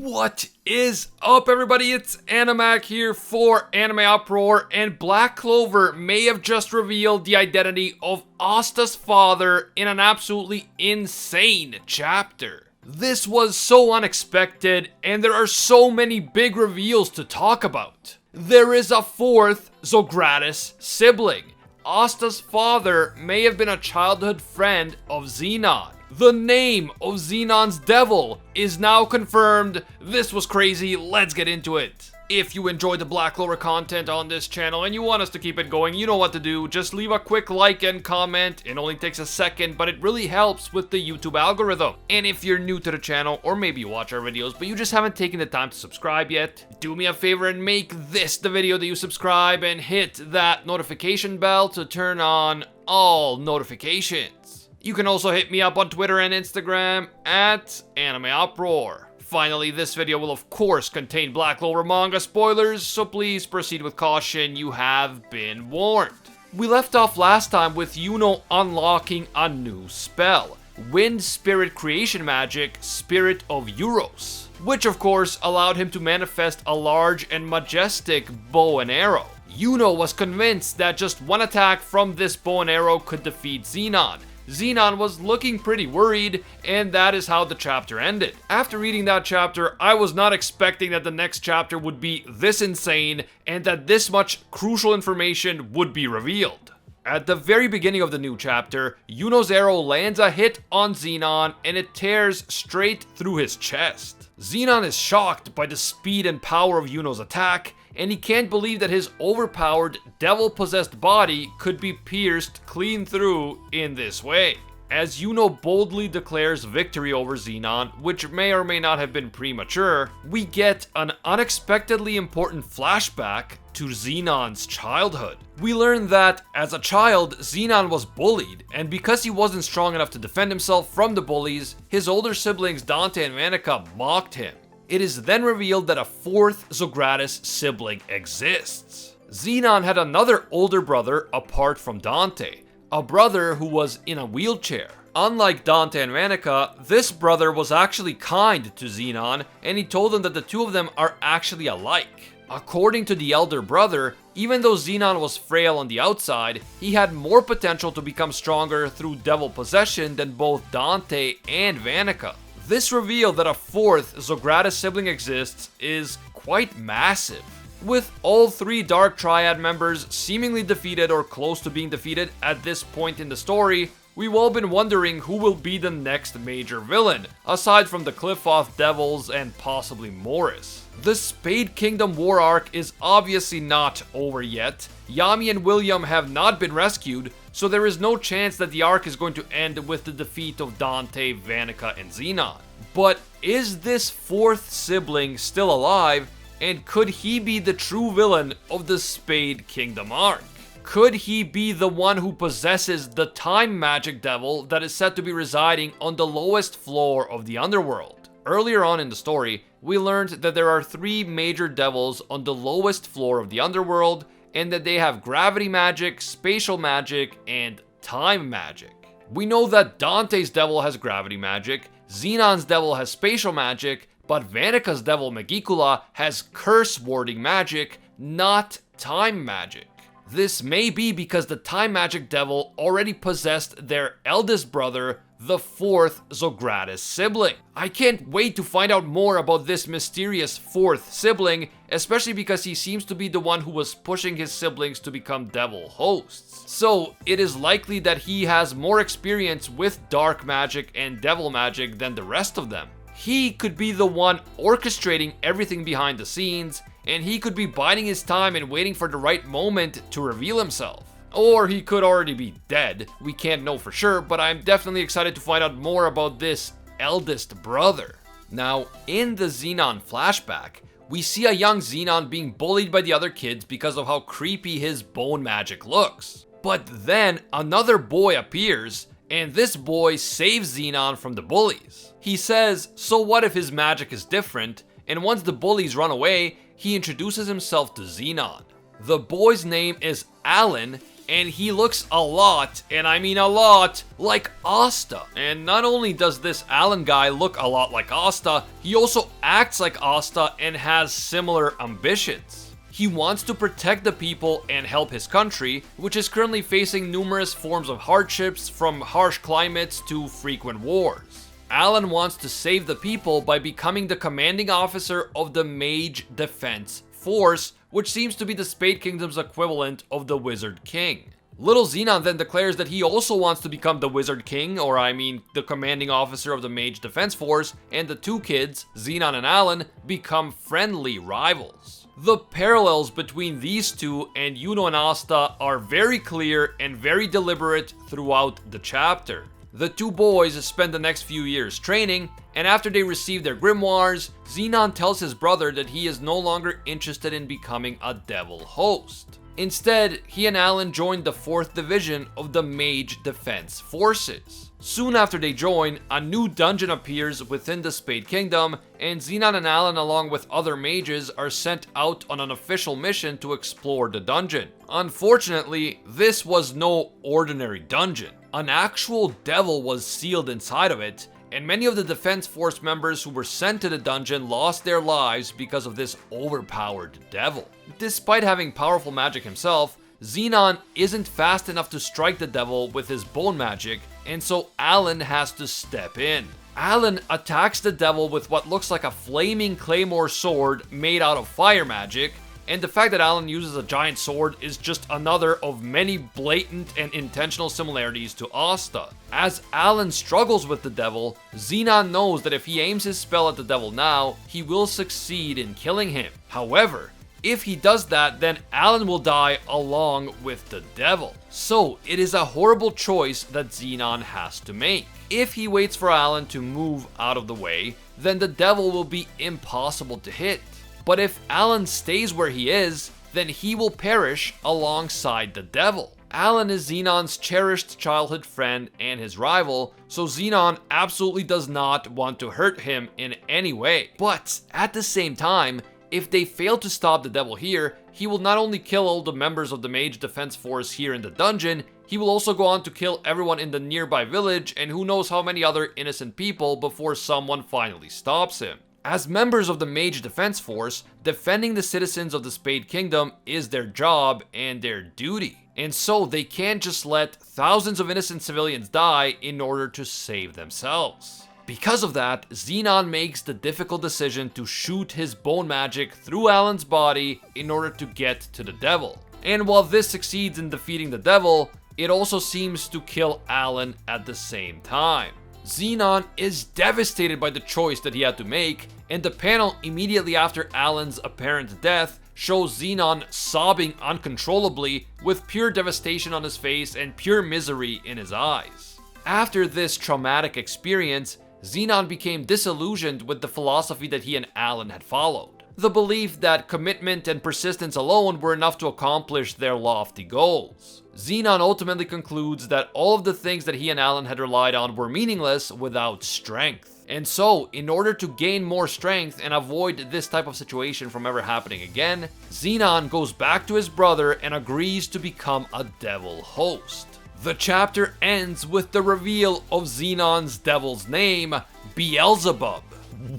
What is up, everybody? It's Animac here for AnimeUproar, and Black Clover may have just revealed the identity of Astas' father in an absolutely insane chapter. This was so unexpected, and there are so many big reveals to talk about. There is a fourth Zogratis sibling. Astas' father may have been a childhood friend of Zenon. The name of Zenon's devil is now confirmed. This was crazy, let's get into it. If you enjoyed the Black Clover content on this channel and you want us to keep it going, you know what to do. Just leave a quick like and comment. It only takes a second, but it really helps with the YouTube algorithm. And if you're new to the channel, or maybe you watch our videos, but you just haven't taken the time to subscribe yet, do me a favor and make this the video that you subscribe and hit that notification bell to turn on all notifications. You can also hit me up on Twitter and Instagram at AnimeUproar. Finally, this video will of course contain Black Clover manga spoilers, so please proceed with caution, you have been warned. We left off last time with Yuno unlocking a new spell, Wind Spirit Creation Magic, Spirit of Euros, which of course allowed him to manifest a large and majestic bow and arrow. Yuno was convinced that just one attack from this bow and arrow could defeat Zenon. Zenon was looking pretty worried, and that is how the chapter ended. After reading that chapter, I was not expecting that the next chapter would be this insane, and that this much crucial information would be revealed. At the very beginning of the new chapter, Yuno's arrow lands a hit on Zenon, and it tears straight through his chest. Zenon is shocked by the speed and power of Yuno's attack, and he can't believe that his overpowered, devil-possessed body could be pierced clean through in this way. As Yuno boldly declares victory over Zenon, which may or may not have been premature, we get an unexpectedly important flashback to Zenon's childhood. We learn that, as a child, Zenon was bullied, and because he wasn't strong enough to defend himself from the bullies, his older siblings Dante and Vanica mocked him. It is then revealed that a fourth Zogratis sibling exists. Zenon had another older brother apart from Dante, a brother who was in a wheelchair. Unlike Dante and Vanica, this brother was actually kind to Zenon, and he told him that the two of them are actually alike. According to the elder brother, even though Zenon was frail on the outside, he had more potential to become stronger through devil possession than both Dante and Vanica. This reveal that a fourth Zogratis sibling exists is quite massive. With all three Dark Triad members seemingly defeated or close to being defeated at this point in the story, we've all been wondering who will be the next major villain, aside from the Cliffoth Devils and possibly Morris. The Spade Kingdom War arc is obviously not over yet. Yami and William have not been rescued, so there is no chance that the arc is going to end with the defeat of Dante, Vanica, and Zenon. But is this fourth sibling still alive, and could he be the true villain of the Spade Kingdom arc? Could he be the one who possesses the time magic devil that is said to be residing on the lowest floor of the underworld? Earlier on in the story, we learned that there are three major devils on the lowest floor of the underworld, and that they have gravity magic, spatial magic, and time magic. We know that Dante's devil has gravity magic, Zenon's devil has spatial magic, but Vanica's devil Megicula has curse warding magic, not time magic. This may be because the time magic devil already possessed their eldest brother, the fourth Zogratis sibling. I can't wait to find out more about this mysterious fourth sibling, especially because he seems to be the one who was pushing his siblings to become devil hosts. So it is likely that he has more experience with dark magic and devil magic than the rest of them. He could be the one orchestrating everything behind the scenes, and he could be biding his time and waiting for the right moment to reveal himself. Or he could already be dead. We can't know for sure, but I'm definitely excited to find out more about this eldest brother. Now, in the Zenon flashback, we see a young Zenon being bullied by the other kids because of how creepy his bone magic looks. But then another boy appears, and this boy saves Zenon from the bullies. He says, so what if his magic is different? And once the bullies run away, he introduces himself to Zenon. The boy's name is Alan, and he looks a lot, and I mean a lot, like Asta. And not only does this Alan guy look a lot like Asta, he also acts like Asta and has similar ambitions. He wants to protect the people and help his country, which is currently facing numerous forms of hardships, from harsh climates to frequent wars. Alan wants to save the people by becoming the commanding officer of the Mage Defense Force, which seems to be the Spade Kingdom's equivalent of the Wizard King. Little Zenon then declares that he also wants to become the Wizard King, or I mean the commanding officer of the Mage Defense Force, and the two kids, Zenon and Alan, become friendly rivals. The parallels between these two and Yuno and Asta are very clear and very deliberate throughout the chapter. The two boys spend the next few years training, and after they receive their grimoires, Zenon tells his brother that he is no longer interested in becoming a devil host. Instead, he and Alan joined the 4th Division of the Mage Defense Forces. Soon after they join, a new dungeon appears within the Spade Kingdom, and Zenon and Alan, along with other mages, are sent out on an official mission to explore the dungeon. Unfortunately, this was no ordinary dungeon. An actual devil was sealed inside of it, and many of the Defense Force members who were sent to the dungeon lost their lives because of this overpowered devil. Despite having powerful magic himself, Zenon isn't fast enough to strike the devil with his bone magic, and so Alan has to step in. Alan attacks the devil with what looks like a flaming claymore sword made out of fire magic, and the fact that Alan uses a giant sword is just another of many blatant and intentional similarities to Asta. As Alan struggles with the devil, Zenon knows that if he aims his spell at the devil now, he will succeed in killing him. However, if he does that, then Alan will die along with the devil. So it is a horrible choice that Zenon has to make. If he waits for Alan to move out of the way, then the devil will be impossible to hit. But if Alan stays where he is, then he will perish alongside the devil. Alan is Zenon's cherished childhood friend and his rival, so Zenon absolutely does not want to hurt him in any way. But at the same time, if they fail to stop the devil here, he will not only kill all the members of the Mage Defense Force here in the dungeon, he will also go on to kill everyone in the nearby village and who knows how many other innocent people before someone finally stops him. As members of the Mage Defense Force, defending the citizens of the Spade Kingdom is their job and their duty. And so they can't just let thousands of innocent civilians die in order to save themselves. Because of that, Zenon makes the difficult decision to shoot his bone magic through Alan's body in order to get to the devil. And while this succeeds in defeating the devil, it also seems to kill Alan at the same time. Zenon is devastated by the choice that he had to make, and the panel immediately after Alan's apparent death shows Zenon sobbing uncontrollably with pure devastation on his face and pure misery in his eyes. After this traumatic experience, Zenon became disillusioned with the philosophy that he and Alan had followed. The belief that commitment and persistence alone were enough to accomplish their lofty goals. Zenon ultimately concludes that all of the things that he and Alan had relied on were meaningless without strength. And so, in order to gain more strength and avoid this type of situation from ever happening again, Zenon goes back to his brother and agrees to become a devil host. The chapter ends with the reveal of Zenon's devil's name, Beelzebub.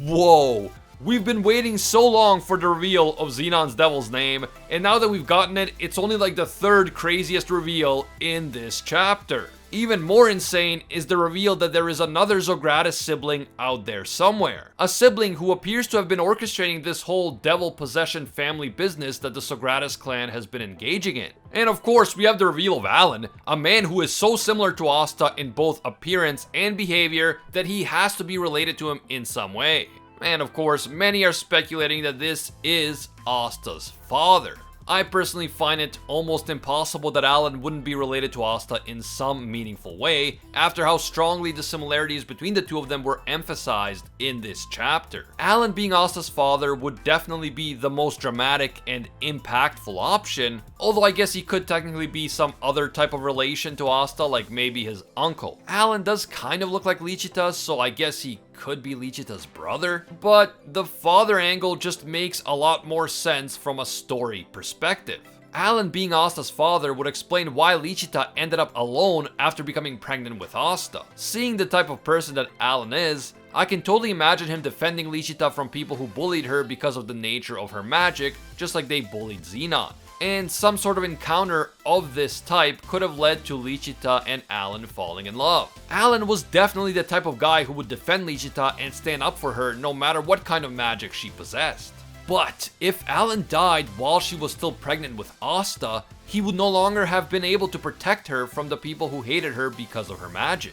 Whoa! We've been waiting so long for the reveal of Zenon's devil's name, and now that we've gotten it, it's only like the third craziest reveal in this chapter. Even more insane is the reveal that there is another Zogratis sibling out there somewhere. A sibling who appears to have been orchestrating this whole devil possession family business that the Zogratis clan has been engaging in. And of course, we have the reveal of Alan, a man who is so similar to Asta in both appearance and behavior that he has to be related to him in some way. And of course, many are speculating that this is Asta's father. I personally find it almost impossible that Alan wouldn't be related to Asta in some meaningful way, after how strongly the similarities between the two of them were emphasized in this chapter. Alan being Asta's father would definitely be the most dramatic and impactful option, although I guess he could technically be some other type of relation to Asta, like maybe his uncle. Alan does kind of look like Lichita's, so I guess he could be Lichita's brother, but the father angle just makes a lot more sense from a story perspective. Alan being Asta's father would explain why Lichita ended up alone after becoming pregnant with Asta. Seeing the type of person that Alan is, I can totally imagine him defending Lichita from people who bullied her because of the nature of her magic, just like they bullied Zenon. And some sort of encounter of this type could have led to Lichita and Alan falling in love. Alan was definitely the type of guy who would defend Lichita and stand up for her no matter what kind of magic she possessed. But if Alan died while she was still pregnant with Asta, he would no longer have been able to protect her from the people who hated her because of her magic.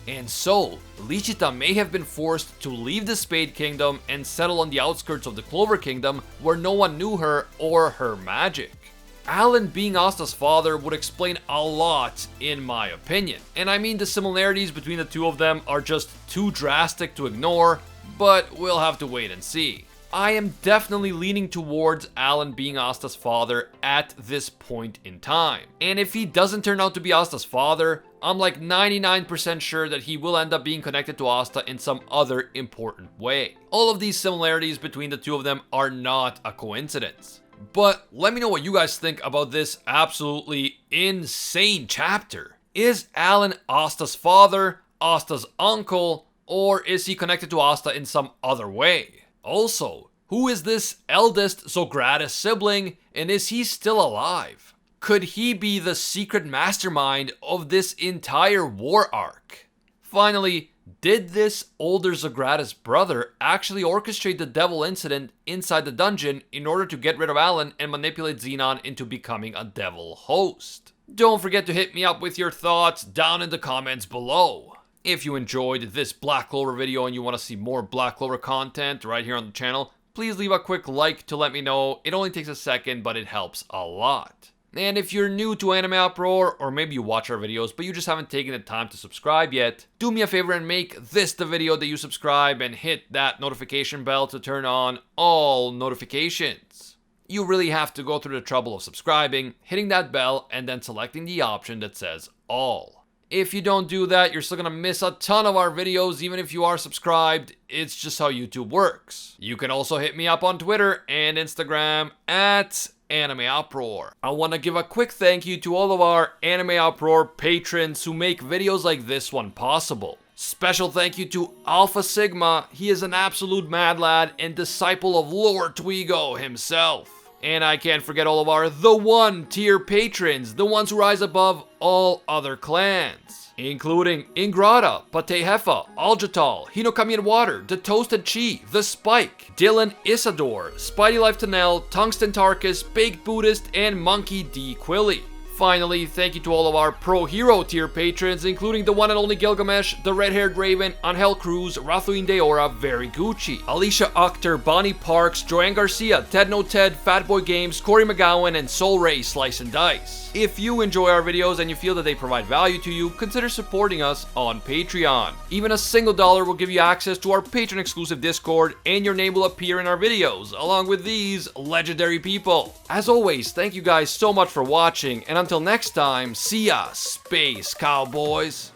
And so, Lichita may have been forced to leave the Spade Kingdom and settle on the outskirts of the Clover Kingdom where no one knew her or her magic. Alan being Asta's father would explain a lot in my opinion. And I mean the similarities between the two of them are just too drastic to ignore, but we'll have to wait and see. I am definitely leaning towards Alan being Asta's father at this point in time. And if he doesn't turn out to be Asta's father, I'm like 99% sure that he will end up being connected to Asta in some other important way. All of these similarities between the two of them are not a coincidence. But let me know what you guys think about this absolutely insane chapter. Is Alan Asta's father, Asta's uncle, or is he connected to Asta in some other way? Also, who is this eldest Zogratis sibling, and is he still alive? Could he be the secret mastermind of this entire war arc? Finally, did this older Zogratis brother actually orchestrate the devil incident inside the dungeon in order to get rid of Alan and manipulate Zenon into becoming a devil host? Don't forget to hit me up with your thoughts down in the comments below. If you enjoyed this Black Clover video and you want to see more Black Clover content right here on the channel, please leave a quick like to let me know. It only takes a second, but it helps a lot. And if you're new to AnimeUproar, or maybe you watch our videos, but you just haven't taken the time to subscribe yet, do me a favor and make this the video that you subscribe and hit that notification bell to turn on all notifications. You really have to go through the trouble of subscribing, hitting that bell, and then selecting the option that says all. If you don't do that, you're still gonna miss a ton of our videos even if you are subscribed. It's just how YouTube works. You can also hit me up on Twitter and Instagram at AnimeUproar. I want to give a quick thank you to all of our AnimeUproar patrons who make videos like this one possible. Special thank you to Alpha Sigma. He is an absolute mad lad and disciple of Lord Twigo himself. And I can't forget all of our The One tier patrons, the ones who rise above all other clans, including Ingrata, Pate Hefa, Aljatal, Hinokami and Water, The Toasted Chi, The Spike, Dylan Isador, Spidey Life Tanel, Tungsten Tarkus, Baked Buddhist, and Monkey D. Quilly. Finally, thank you to all of our Pro Hero tier patrons, including the one and only Gilgamesh, the Red-Haired Raven, Angel Cruz, Rathuin Deora, Very Gucci, Alicia Akhtar, Bonnie Parks, Joanne Garcia, Ted No Ted, Fatboy Games, Corey McGowan, and Soul Ray Slice and Dice. If you enjoy our videos and you feel that they provide value to you, consider supporting us on Patreon. Even a single dollar will give you access to our patron exclusive Discord, and your name will appear in our videos, along with these legendary people. As always, thank you guys so much for watching, and until next time, see ya, Space Cowboys!